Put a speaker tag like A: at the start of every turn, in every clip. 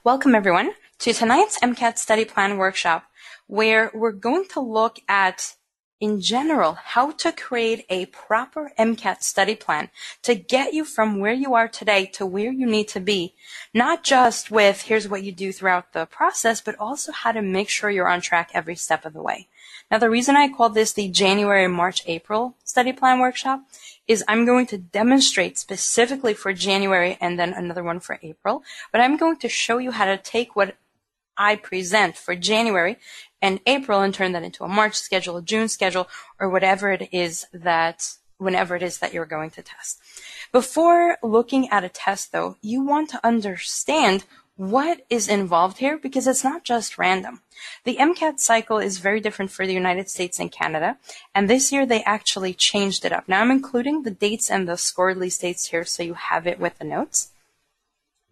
A: Welcome everyone to tonight's MCAT study plan workshop, where we're going to look at, in general, how to create a proper MCAT study plan to get you from where you are today to where you need to be, not just with here's what you do throughout the process, but also how to make sure you're on track every step of the way. Now, the reason I call this the January, March, April study plan workshop is I'm going to demonstrate specifically for January and then another one for April, but I'm going to show you how to take what I present for January and April and turn that into a March schedule, a June schedule, or whatever it is that, whenever it is that you're going to test. Before looking at a test, though, you want to understand what is involved here, because it's not just random. The MCAT cycle is very different for the United States and Canada, and this year they actually changed it up. Now I'm including the dates and the scoredly dates here so you have it with the notes.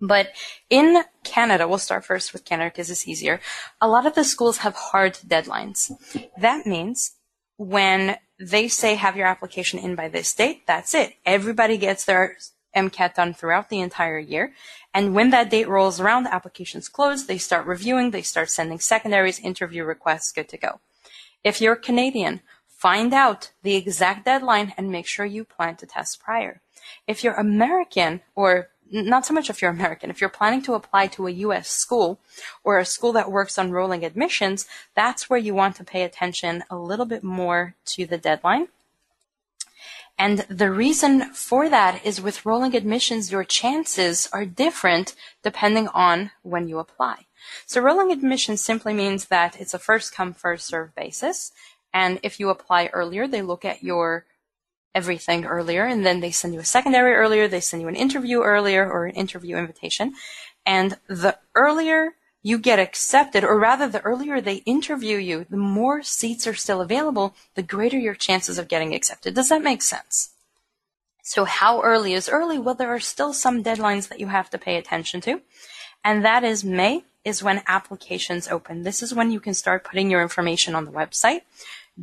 A: But in Canada, we'll start first with Canada because it's easier, a lot of the schools have hard deadlines. That means when they say have your application in by this date, that's it. Everybody gets their MCAT done throughout the entire year. And when that date rolls around, the application's closed, they start reviewing, they start sending secondaries, interview requests, good to go. If you're Canadian, find out the exact deadline and make sure you plan to test prior. If you're American, or not so much if you're American, if you're planning to apply to a U.S. school or a school that works on rolling admissions, that's where you want to pay attention a little bit more to the deadline. And the reason for that is with rolling admissions, your chances are different depending on when you apply. So rolling admissions simply means that it's a first come, first served basis. And if you apply earlier, they look at your everything earlier, and then they send you a secondary earlier, they send you an interview earlier or an interview invitation. And the earlier you get accepted, or rather the earlier they interview you, the more seats are still available, the greater your chances of getting accepted. Does that make sense? So how early is early? Well, there are still some deadlines that you have to pay attention to, and that is May is when applications open. This is when you can start putting your information on the website.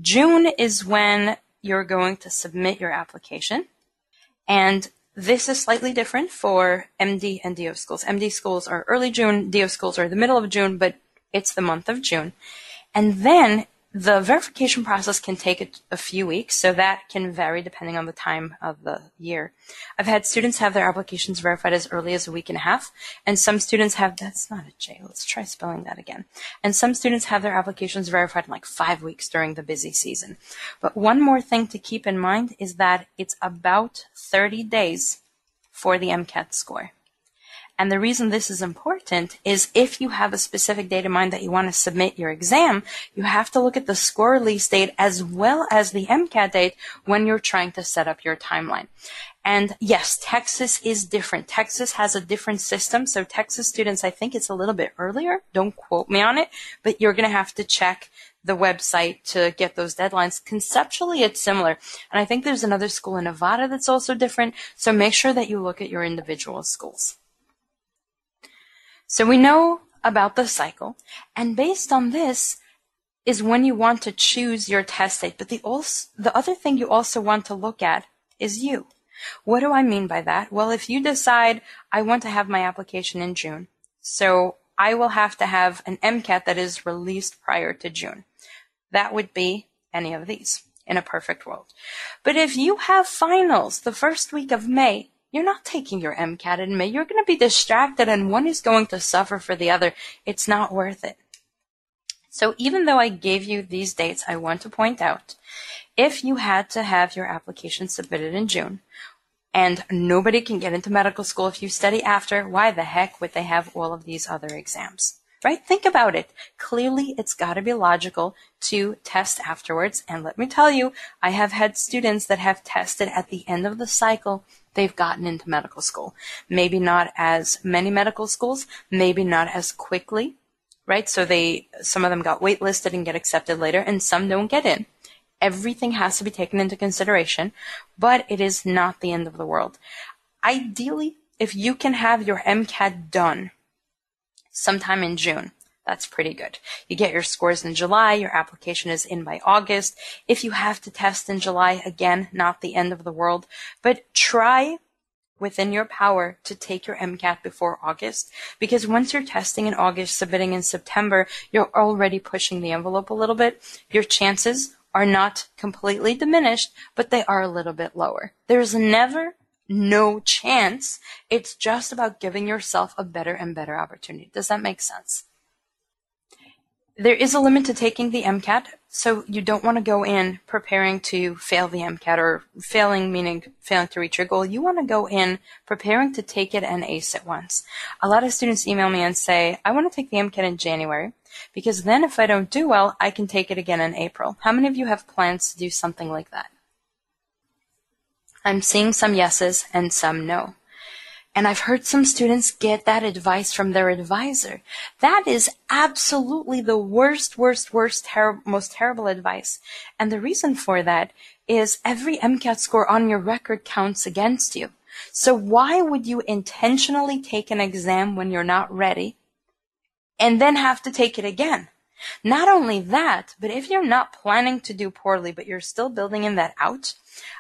A: June is when you're going to submit your application, and this is slightly different for MD and DO schools. MD schools are early June, DO schools are the middle of June, but it's the month of June. And then the verification process can take a few weeks, so that can vary depending on the time of the year. I've had students have their applications verified as early as a week and a half, and some students have, that's not a J, let's try spelling that again. And some students have their applications verified in like 5 weeks during the busy season. But one more thing to keep in mind is that it's about 30 days for the MCAT score. And the reason this is important is if you have a specific date in mind that you want to submit your exam, you have to look at the score release date as well as the MCAT date when you're trying to set up your timeline. And yes, Texas is different. Texas has a different system. So Texas students, I think it's a little bit earlier. Don't quote me on it, but you're going to have to check the website to get those deadlines. Conceptually, it's similar. And I think there's another school in Nevada that's also different. So make sure that you look at your individual schools. So we know about the cycle, and based on this is when you want to choose your test date. But the other thing you also want to look at is you. What do I mean by that? Well, if you decide I want to have my application in June, so I will have to have an MCAT that is released prior to June. That would be any of these in a perfect world. But if you have finals the first week of May, you're not taking your MCAT in May. You're going to be distracted, and one is going to suffer for the other. It's not worth it. So even though I gave you these dates, I want to point out, if you had to have your application submitted in June, and nobody can get into medical school if you study after, why the heck would they have all of these other exams? Right? Think about it. Clearly, it's got to be logical to test afterwards. And let me tell you, I have had students that have tested at the end of the cycle. They've gotten into medical school. Maybe not as many medical schools, maybe not as quickly, right? So some of them got waitlisted and get accepted later, and some don't get in. Everything has to be taken into consideration, but it is not the end of the world. Ideally, if you can have your MCAT done sometime in June, that's pretty good. You get your scores in July, your application is in by August. If you have to test in July, again, not the end of the world, but try within your power to take your MCAT before August, because once you're testing in August, submitting in September, you're already pushing the envelope a little bit. Your chances are not completely diminished, but they are a little bit lower. There's never no chance. It's just about giving yourself a better and better opportunity. Does that make sense? There is a limit to taking the MCAT, so you don't want to go in preparing to fail the MCAT, or failing meaning failing to reach your goal. You want to go in preparing to take it and ace it once. A lot of students email me and say, I want to take the MCAT in January, because then if I don't do well, I can take it again in April. How many of you have plans to do something like that? I'm seeing some yeses and some no. And I've heard some students get that advice from their advisor. That is absolutely the worst, most terrible advice. And the reason for that is every MCAT score on your record counts against you. So why would you intentionally take an exam when you're not ready and then have to take it again? Not only that, but if you're not planning to do poorly, but you're still building in that out,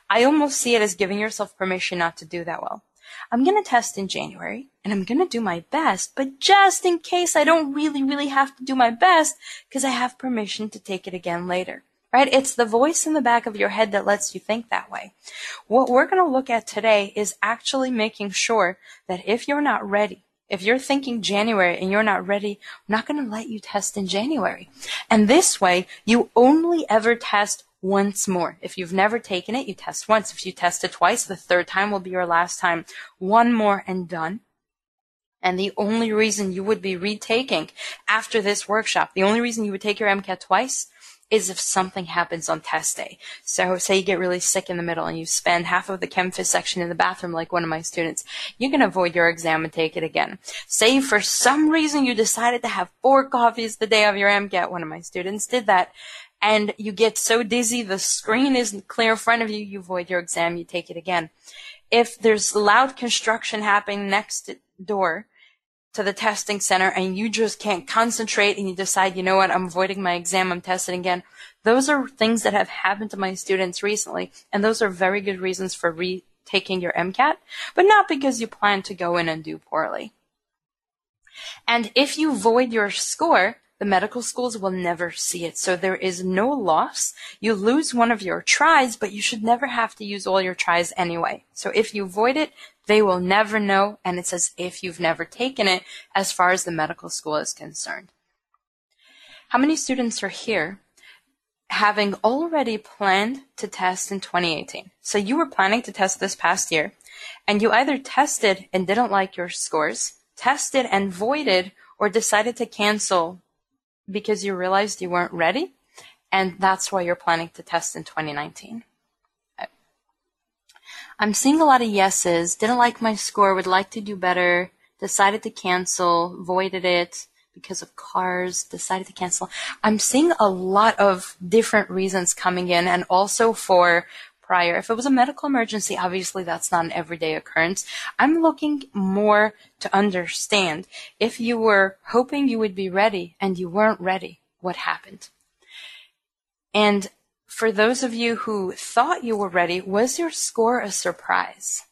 A: I almost see it as giving yourself permission not to do that well. I'm going to test in January, and I'm going to do my best, but just in case I don't really have to do my best, because I have permission to take it again later, right? It's the voice in the back of your head that lets you think that way. What we're going to look at today is actually making sure that if you're not ready, if you're thinking January and you're not ready, I'm not going to let you test in January. And this way, you only ever test once more. If you've never taken it, you test once. If you test it twice, the third time will be your last time. One more and done. And the only reason you would be retaking after this workshop, the only reason you would take your MCAT twice is if something happens on test day. So say you get really sick in the middle and you spend half of the chem phys section in the bathroom like one of my students, you can avoid your exam and take it again. Say for some reason you decided to have 4 coffees the day of your MCAT, one of my students did that, and you get so dizzy the screen isn't clear in front of you, you avoid your exam, you take it again. If there's loud construction happening next door to the testing center and you just can't concentrate and you decide, you know what, I'm avoiding my exam, I'm testing again. Those are things that have happened to my students recently, and those are very good reasons for retaking your MCAT, but not because you plan to go in and do poorly. And if you void your score, the medical schools will never see it. So there is no loss. You lose one of your tries, but you should never have to use all your tries anyway. So if you void it, they will never know, and it's as if you've never taken it as far as the medical school is concerned. How many students are here having already planned to test in 2018? So you were planning to test this past year, and you either tested and didn't like your scores, tested and voided, or decided to cancel because you realized you weren't ready, and that's why you're planning to test in 2019. I'm seeing a lot of yeses, didn't like my score, would like to do better, decided to cancel, voided it because of cars, decided to cancel. I'm seeing a lot of different reasons coming in, and also for prior. If it was a medical emergency, obviously that's not an everyday occurrence. I'm looking more to understand if you were hoping you would be ready and you weren't ready, what happened? And for those of you who thought you were ready, was your score a surprise?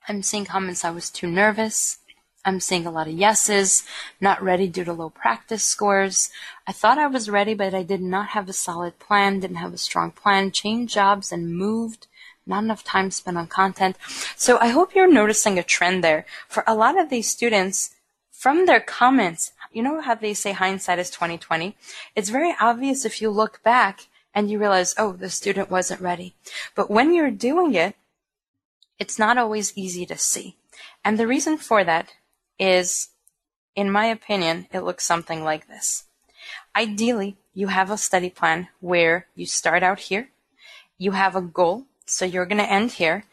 A: I'm seeing comments, I was too nervous. I'm seeing a lot of yeses, not ready due to low practice scores. I thought I was ready, but I did not have a solid plan, didn't have a strong plan, changed jobs and moved, not enough time spent on content. So I hope you're noticing a trend there. For a lot of these students, from their comments, you know how they say hindsight is 20/20? It's very obvious if you look back and you realize, oh, the student wasn't ready. But when you're doing it, it's not always easy to see. And the reason for that is, in my opinion, it looks something like this. Ideally, you have a study plan where you start out here, you have a goal, so you're going to end here,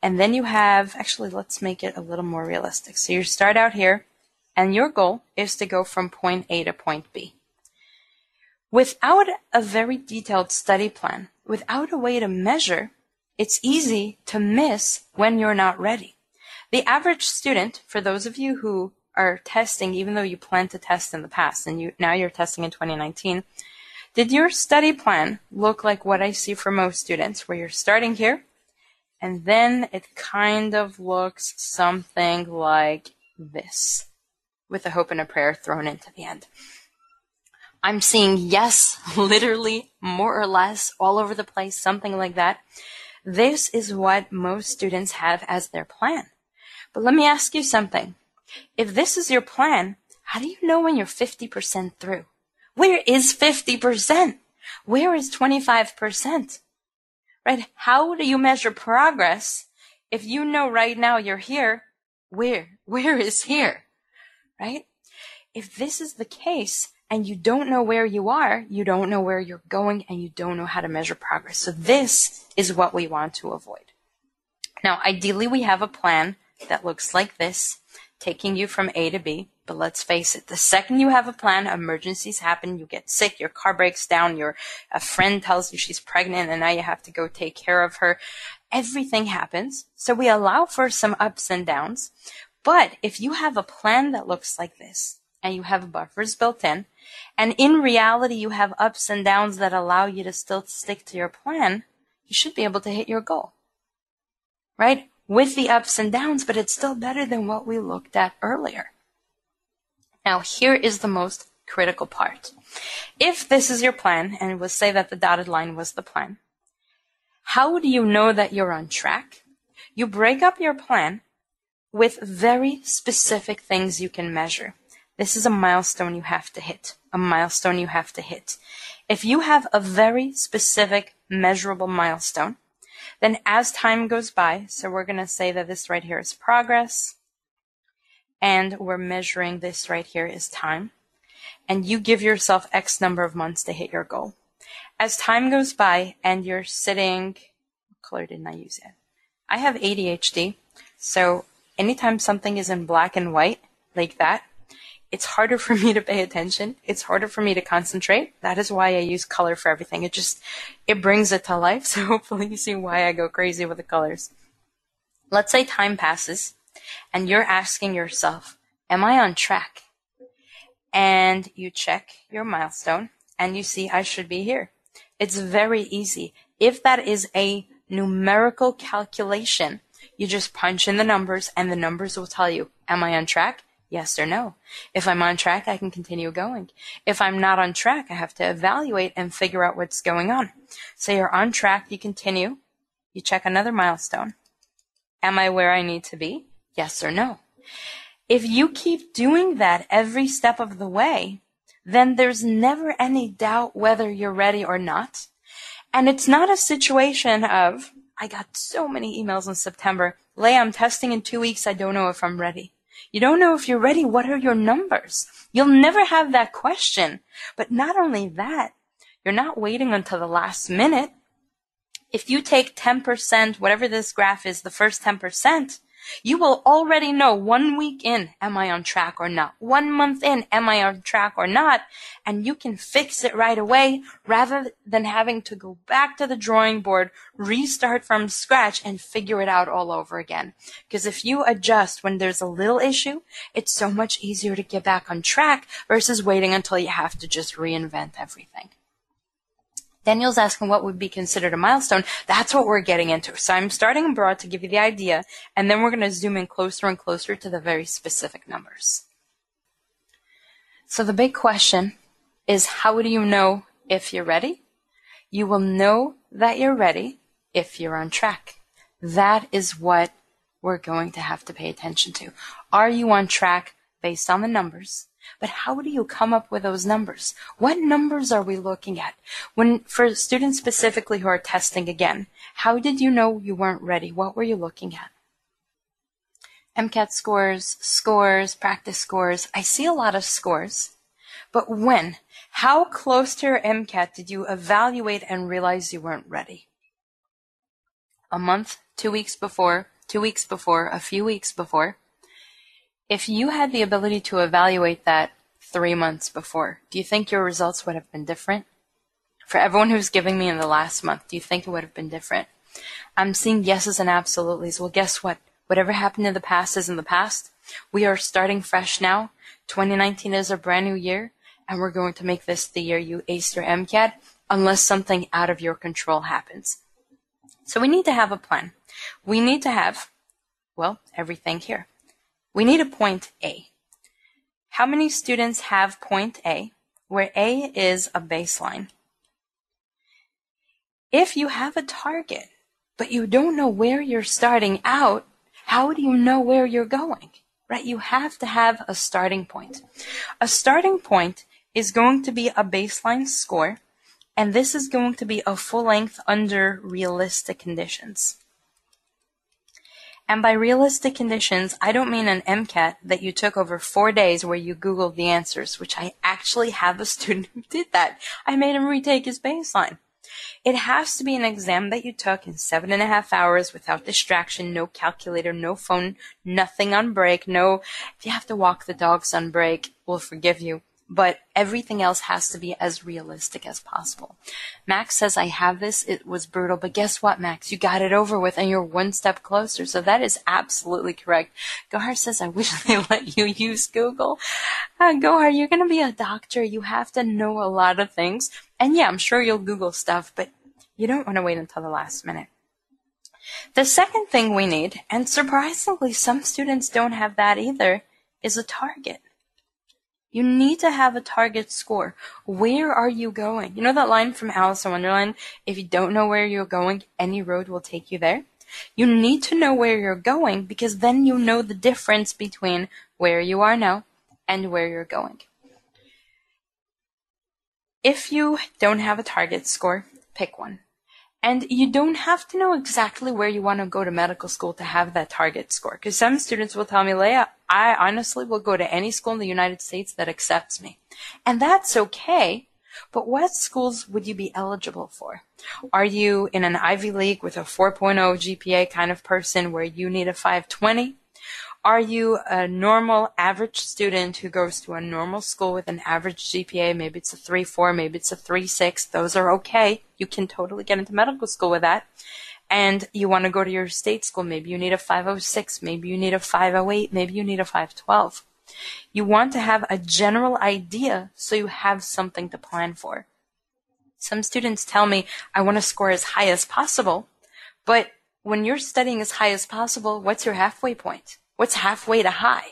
A: and then you have, actually, let's make it a little more realistic. So you start out here, and your goal is to go from point A to point B. Without a very detailed study plan, without a way to measure, it's easy to miss when you're not ready. The average student, for those of you who are testing, even though you planned to test in the past and now you're testing in 2019, did your study plan look like what I see for most students, where you're starting here And then it kind of looks something like this, with a hope and a prayer thrown into the end. I'm seeing yes, literally, more or less, all over the place, something like that. This is what most students have as their plan. But let me ask you something. If this is your plan, how do you know when you're 50% through? Where is 50%? Where is 25%? Right? How do you measure progress if you know right now you're here? Where is here? Right? If this is the case and you don't know where you are, you don't know where you're going, and you don't know how to measure progress. So this is what we want to avoid. Now, ideally, we have a plan that looks like this, taking you from A to B. But let's face it, the second you have a plan, emergencies happen, you get sick, your car breaks down, a friend tells you she's pregnant and now you have to go take care of her. Everything happens. So we allow for some ups and downs. But if you have a plan that looks like this, and you have buffers built in, and in reality you have ups and downs that allow you to still stick to your plan, you should be able to hit your goal. Right? With the ups and downs, but it's still better than what we looked at earlier. Now, here is the most critical part. If this is your plan, and we'll say that the dotted line was the plan, how do you know that you're on track? You break up your plan with very specific things you can measure. This is a milestone you have to hit. A milestone you have to hit. If you have a very specific, measurable milestone, then as time goes by, so we're going to say that this right here is progress, and we're measuring this right here is time, and you give yourself X number of months to hit your goal. As time goes by and you're sitting, what color didn't I use yet? I have ADHD, so anytime something is in black and white like that, it's harder for me to pay attention. It's harder for me to concentrate. That is why I use color for everything. It brings it to life. So hopefully you see why I go crazy with the colors. Let's say time passes and you're asking yourself, am I on track? And you check your milestone and you see I should be here. It's very easy. If that is a numerical calculation, you just punch in the numbers and the numbers will tell you, am I on track? Yes or no. If I'm on track, I can continue going. If I'm not on track, I have to evaluate and figure out what's going on. So you're on track, you continue, you check another milestone. Am I where I need to be? Yes or no. If you keep doing that every step of the way, then there's never any doubt whether you're ready or not. And it's not a situation of, I got so many emails in September, Leah, I'm testing in 2 weeks, I don't know if I'm ready. You don't know if you're ready. What are your numbers? You'll never have that question. But not only that, you're not waiting until the last minute. If you take 10%, whatever this graph is, the first 10%, you will already know 1 week in, am I on track or not? 1 month in, am I on track or not? And you can fix it right away rather than having to go back to the drawing board, restart from scratch, and figure it out all over again. Because if you adjust when there's a little issue, it's so much easier to get back on track versus waiting until you have to just reinvent everything. Daniel's asking what would be considered a milestone. That's what we're getting into. So I'm starting broad to give you the idea, and then we're going to zoom in closer and closer to the very specific numbers. So the big question is, how do you know if you're ready? You will know that you're ready if you're on track. That is what we're going to have to pay attention to. Are you on track based on the numbers? But how do you come up with those numbers? What numbers are we looking at? For students specifically who are testing again, how did you know you weren't ready? What were you looking at? MCAT scores, practice scores. I see a lot of scores. But when? How close to your MCAT did you evaluate and realize you weren't ready? A month, 2 weeks before, 2 weeks before, a few weeks before. If you had the ability to evaluate that 3 months before, do you think your results would have been different? For everyone who's giving me in the last month, do you think it would have been different? I'm seeing yeses and absolutelys. Well, guess what? Whatever happened in the past is in the past. We are starting fresh now. 2019 is a brand new year, and we're going to make this the year you ace your MCAT unless something out of your control happens. So we need to have a plan. We need to have, well, everything here. We need a point A. How many students have point A, where A is a baseline? If you have a target, but you don't know where you're starting out, how do you know where you're going? Right? You have to have a starting point. A starting point is going to be a baseline score, and this is going to be a full length under realistic conditions. And by realistic conditions, I don't mean an MCAT that you took over 4 days where you Googled the answers, which I actually have a student who did that. I made him retake his baseline. It has to be an exam that you took in 7.5 hours without distraction, no calculator, no phone, nothing on break, no, if you have to walk the dogs on break, we'll forgive you. But everything else has to be as realistic as possible. Max says, I have this. It was brutal. But guess what, Max? You got it over with and you're one step closer. So that is absolutely correct. Gohar says, I wish they let you use Google. Gohar, you're going to be a doctor. You have to know a lot of things. And yeah, I'm sure you'll Google stuff, but you don't want to wait until the last minute. The second thing we need, and surprisingly, some students don't have that either, is a target. You need to have a target score. Where are you going? You know that line from Alice in Wonderland? If you don't know where you're going, any road will take you there. You need to know where you're going because then you know the difference between where you are now and where you're going. If you don't have a target score, pick one. And you don't have to know exactly where you want to go to medical school to have that target score. Because some students will tell me, Leah, I honestly will go to any school in the United States that accepts me. And that's okay. But what schools would you be eligible for? Are you in an Ivy League with a 4.0 GPA kind of person where you need a 520? Are you a normal average student who goes to a normal school with an average GPA? Maybe it's a 3.4, maybe it's a 3.6. Those are okay. You can totally get into medical school with that. And you want to go to your state school. Maybe you need a 5.06. Maybe you need a 5.08. Maybe you need a 5.12. You want to have a general idea so you have something to plan for. Some students tell me, I want to score as high as possible. But when you're studying as high as possible, what's your halfway point? What's halfway to high?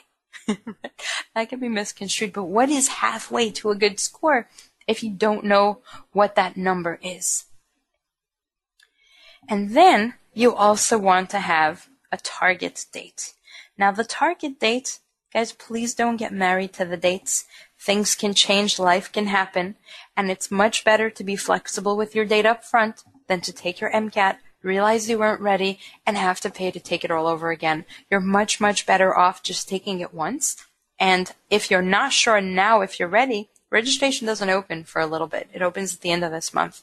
A: That can be misconstrued, but what is halfway to a good score if you don't know what that number is? And then you also want to have a target date. Now the target date, guys, please don't get married to the dates. Things can change, life can happen, and it's much better to be flexible with your date up front than to take your MCAT, realize you weren't ready, and have to pay to take it all over again. You're much, much better off just taking it once. And if you're not sure now if you're ready, registration doesn't open for a little bit. It opens at the end of this month.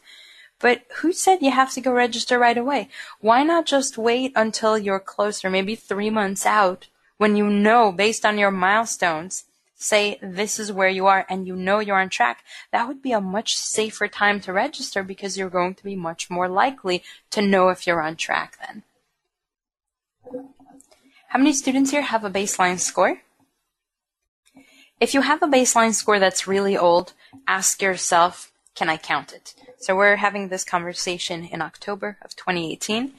A: But who said you have to go register right away? Why not just wait until you're closer, maybe 3 months out, when you know, based on your milestones, say this is where you are and you know you're on track? That would be a much safer time to register because you're going to be much more likely to know if you're on track then. How many students here have a baseline score? If you have a baseline score that's really old, ask yourself, can I count it? So we're having this conversation in October of 2018.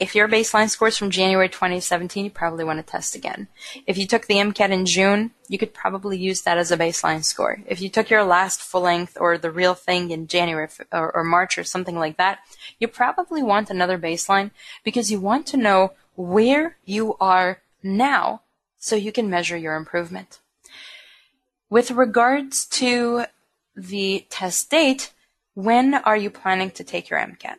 A: If your baseline score is from January 2017, you probably want to test again. If you took the MCAT in June, you could probably use that as a baseline score. If you took your last full length or the real thing in January or March or something like that, you probably want another baseline because you want to know where you are now so you can measure your improvement. With regards to the test date, when are you planning to take your MCAT?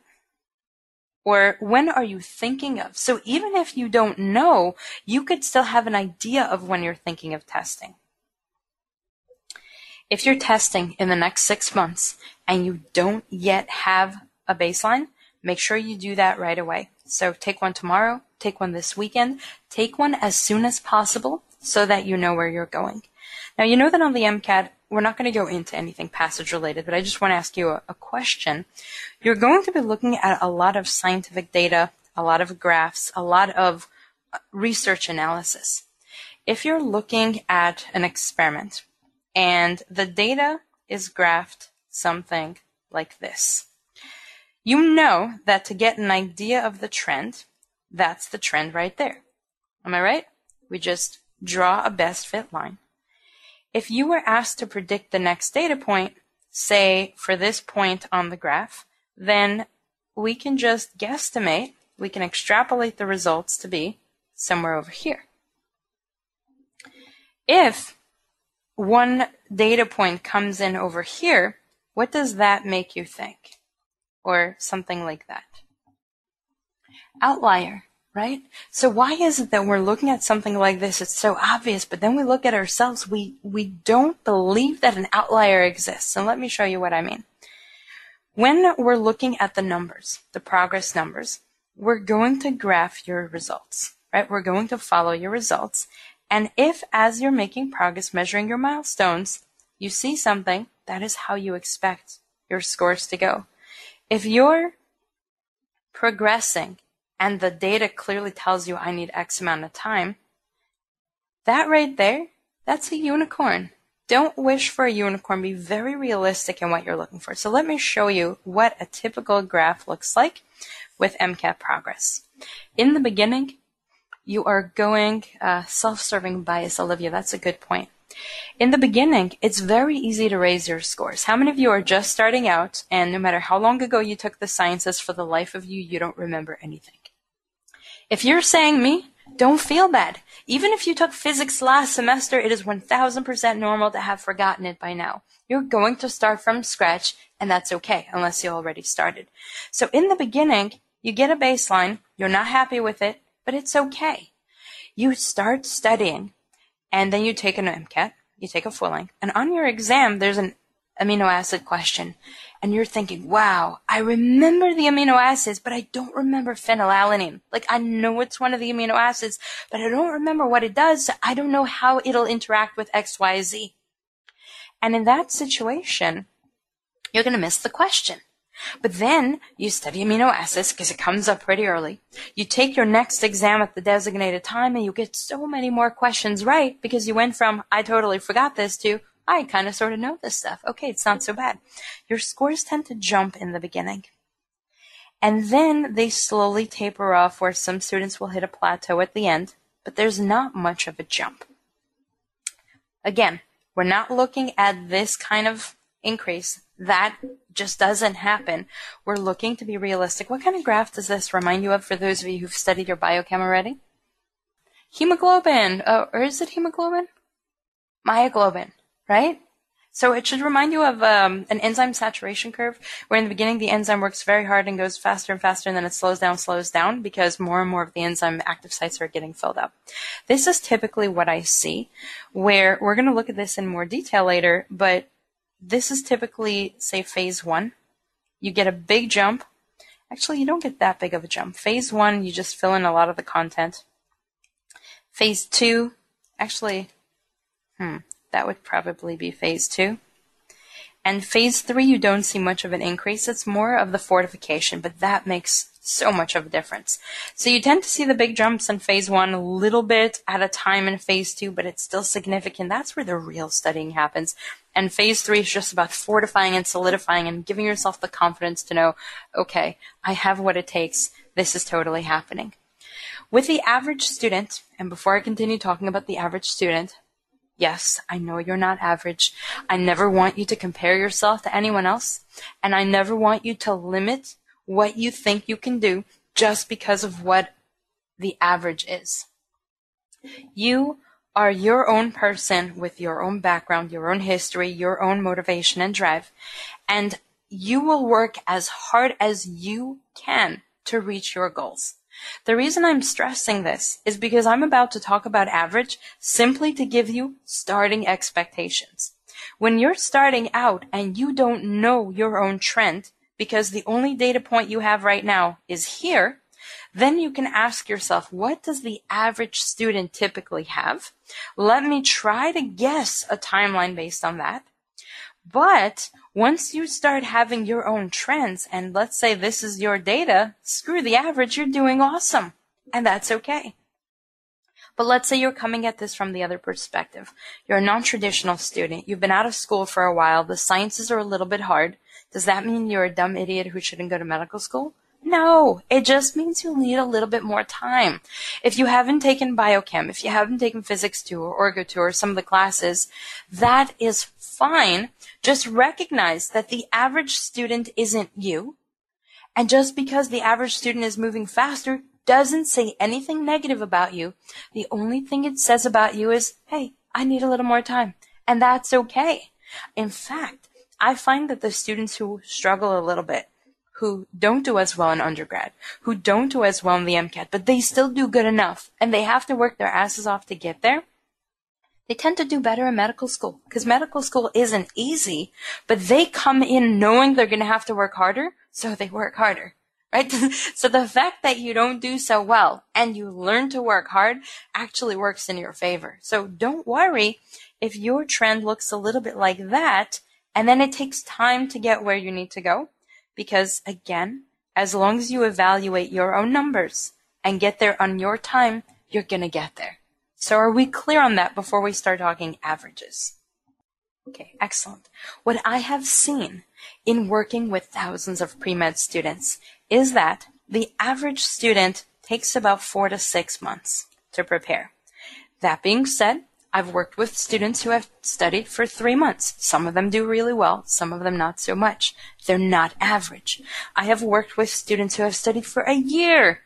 A: Or when are you thinking of? So even if you don't know, you could still have an idea of when you're thinking of testing. If you're testing in the next 6 months and you don't yet have a baseline, make sure you do that right away. So take one tomorrow, take one this weekend, take one as soon as possible so that you know where you're going. Now, you know that on the MCAT, we're not going to go into anything passage related, but I just want to ask you a question. You're going to be looking at a lot of scientific data, a lot of graphs, a lot of research analysis. If you're looking at an experiment and the data is graphed something like this, you know that to get an idea of the trend, That's the trend right there. Am I right? We just draw a best fit line. If you were asked to predict the next data point, say for this point on the graph, then we can just guesstimate, we can extrapolate the results to be somewhere over here. If one data point comes in over here, what does that make you think? Or something like that. Outlier, right? So why is it that we're looking at something like this, it's so obvious, but then we look at ourselves, we don't believe that an outlier exists. And let me show you what I mean. When we're looking at the numbers, the progress numbers, we're going to graph your results, right? We're going to follow your results. And if, as you're making progress, measuring your milestones, you see something, that is how you expect your scores to go. If you're progressing and the data clearly tells you I need X amount of time, that right there, that's a unicorn. Don't wish for a unicorn. Be very realistic in what you're looking for. So let me show you what a typical graph looks like with MCAT progress. In the beginning, you are going self-serving bias, Olivia. That's a good point. In the beginning, it's very easy to raise your scores. How many of you are just starting out, and no matter how long ago you took the sciences, for the life of you, you don't remember anything? If you're saying me, don't feel bad. Even if you took physics last semester, it is 1000% normal to have forgotten it by now. You're going to start from scratch, and that's okay, unless you already started. So in the beginning, you get a baseline, you're not happy with it, but it's okay. You start studying, and then you take an MCAT, you take a full length, and on your exam, there's an amino acid question, and you're thinking, wow, I remember the amino acids, but I don't remember phenylalanine. Like, I know it's one of the amino acids, but I don't remember what it does, so I don't know how it'll interact with X, Y, Z. And in that situation, you're going to miss the question. But then you study amino acids because it comes up pretty early. You take your next exam at the designated time and you get so many more questions right because you went from, I totally forgot this, to, I kind of sort of know this stuff. Okay, it's not so bad. Your scores tend to jump in the beginning. And then they slowly taper off where some students will hit a plateau at the end, but there's not much of a jump. Again, we're not looking at this kind of increase. That just doesn't happen. We're looking to be realistic. What kind of graph does this remind you of for those of you who've studied your biochem already? Hemoglobin. Or is it hemoglobin? Myoglobin, right? So it should remind you of an enzyme saturation curve, where in the beginning the enzyme works very hard and goes faster and faster, and then it slows down because more and more of the enzyme active sites are getting filled up. This is typically what I see, where we're going to look at this in more detail later, but this is typically, say, phase 1. You get a big jump. Actually, you don't get that big of a jump. Phase 1, you just fill in a lot of the content. Phase 2, actually, that would probably be phase 2. And phase 3, you don't see much of an increase. It's more of the fortification, but that makes so much of a difference. So you tend to see the big jumps in phase 1 a little bit at a time in phase 2, but it's still significant. That's where the real studying happens. And phase 3 is just about fortifying and solidifying and giving yourself the confidence to know, okay, I have what it takes. This is totally happening. With the average student, and before I continue talking about the average student, yes, I know you're not average. I never want you to compare yourself to anyone else, and I never want you to limit what you think you can do just because of what the average is. You are your own person with your own background, your own history, your own motivation and drive, and you will work as hard as you can to reach your goals. The reason I'm stressing this is because I'm about to talk about average simply to give you starting expectations. When you're starting out and you don't know your own trend because the only data point you have right now is here, then you can ask yourself, what does the average student typically have? Let me try to guess a timeline based on that. But once you start having your own trends, and let's say this is your data, screw the average, you're doing awesome. And that's okay. But let's say you're coming at this from the other perspective. You're a non-traditional student. You've been out of school for a while. The sciences are a little bit hard. Does that mean you're a dumb idiot who shouldn't go to medical school? No, it just means you'll need a little bit more time. If you haven't taken biochem, if you haven't taken physics 2 or orgo 2 or some of the classes, that is fine. Just recognize that the average student isn't you. And just because the average student is moving faster doesn't say anything negative about you. The only thing it says about you is, hey, I need a little more time. And that's okay. In fact, I find that the students who struggle a little bit, who don't do as well in undergrad, who don't do as well in the MCAT, but they still do good enough, and they have to work their asses off to get there, they tend to do better in medical school, because medical school isn't easy, but they come in knowing they're going to have to work harder, so they work harder, right? So the fact that you don't do so well and you learn to work hard actually works in your favor. So don't worry if your trend looks a little bit like that, and then it takes time to get where you need to go, because again, as long as you evaluate your own numbers and get there on your time, you're going to get there. So are we clear on that before we start talking averages? Okay, excellent. What I have seen in working with thousands of pre-med students is that the average student takes about 4 to 6 months to prepare. That being said, I've worked with students who have studied for 3 months. Some of them do really well, some of them not so much. They're not average. I have worked with students who have studied for a year,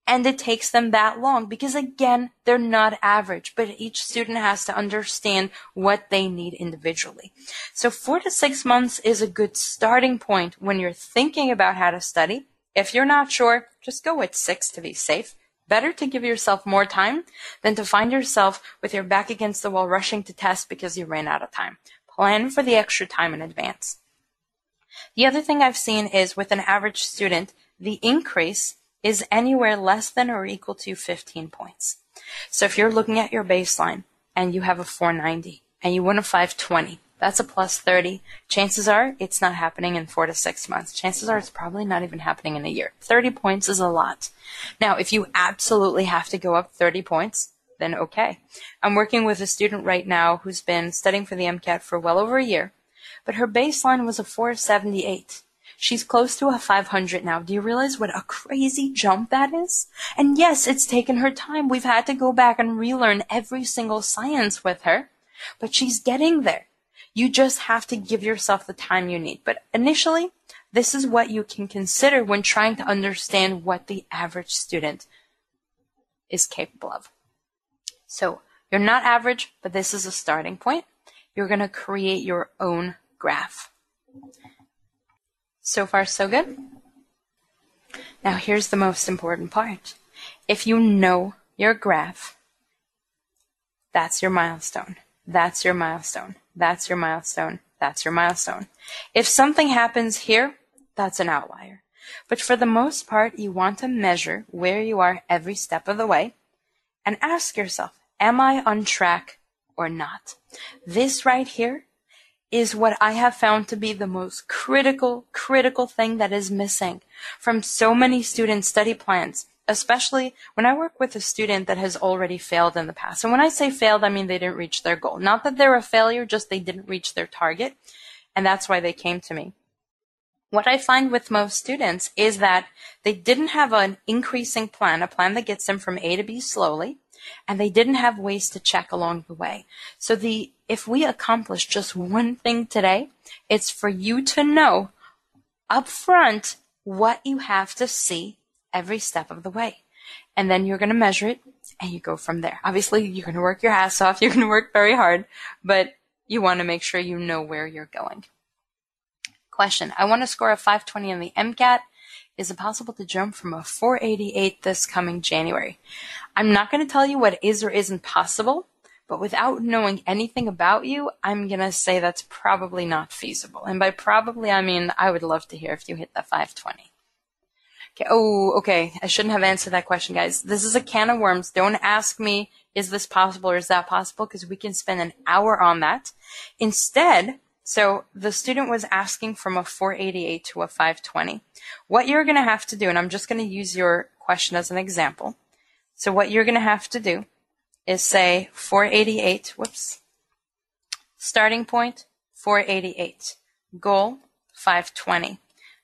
A: and it takes them that long because, again, they're not average, but each student has to understand what they need individually. So 4 to 6 months is a good starting point when you're thinking about how to study. If you're not sure, just go with 6 to be safe. Better to give yourself more time than to find yourself with your back against the wall rushing to test because you ran out of time. Plan for the extra time in advance. The other thing I've seen is with an average student, the increase is anywhere less than or equal to 15 points. So if you're looking at your baseline and you have a 490 and you want a 520, that's a plus 30. Chances are it's not happening in 4 to 6 months. Chances are it's probably not even happening in a year. 30 points is a lot. Now, if you absolutely have to go up 30 points, then okay. I'm working with a student right now who's been studying for the MCAT for well over a year, but her baseline was a 478. She's close to a 500 now. Do you realize what a crazy jump that is? And yes, it's taken her time. We've had to go back and relearn every single science with her, but she's getting there. You just have to give yourself the time you need. But initially, this is what you can consider when trying to understand what the average student is capable of. So you're not average, but this is a starting point. You're going to create your own graph. So far, so good? Now here's the most important part. If you know your graph, that's your milestone. That's your milestone. That's your milestone. That's your milestone. If something happens here, that's an outlier. But for the most part, you want to measure where you are every step of the way and ask yourself, am I on track or not? This right here is what I have found to be the most critical thing that is missing from so many student study plans, especially when I work with a student that has already failed in the past. And when I say failed, I mean they didn't reach their goal. Not that they're a failure, just they didn't reach their target, and that's why they came to me. What I find with most students is that they didn't have an increasing plan, a plan that gets them from A to B slowly, and they didn't have ways to check along the way. So if we accomplish just one thing today, it's for you to know up front what you have to see every step of the way. And then you're going to measure it and you go from there. Obviously, you're going to work your ass off. You're going to work very hard, but you want to make sure you know where you're going. Question. I want to score a 520 on the MCAT. Is it possible to jump from a 488 this coming January? I'm not going to tell you what is or isn't possible, but without knowing anything about you, I'm going to say that's probably not feasible. And by probably, I mean I would love to hear if you hit the 520. Okay. Oh, okay. I shouldn't have answered that question, guys. This is a can of worms. Don't ask me, is this possible or is that possible? Because we can spend an hour on that. Instead, so the student was asking from a 488 to a 520. What you're going to have to do, and I'm just going to use your question as an example. So what you're going to have to do is say 488, starting point, 488. Goal, 520.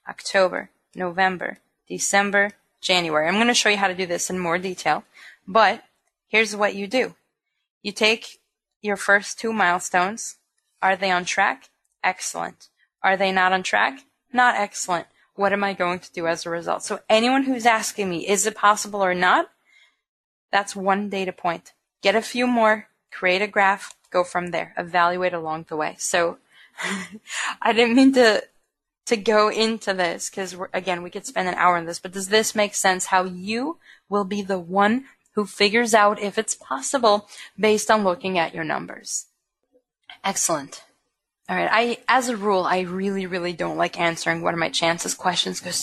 A: October, November, December, January. I'm going to show you how to do this in more detail, but here's what you do. You take your first 2 milestones. Are they on track? Excellent. Are they not on track? Not excellent. What am I going to do as a result? So anyone who's asking me, is it possible or not? That's one data point. Get a few more, create a graph, go from there, evaluate along the way. So I didn't mean to go into this because, again, we could spend an hour on this, but does this make sense how you will be the one who figures out if it's possible based on looking at your numbers? Excellent. All right. As a rule, I really, really don't like answering what are my chances questions because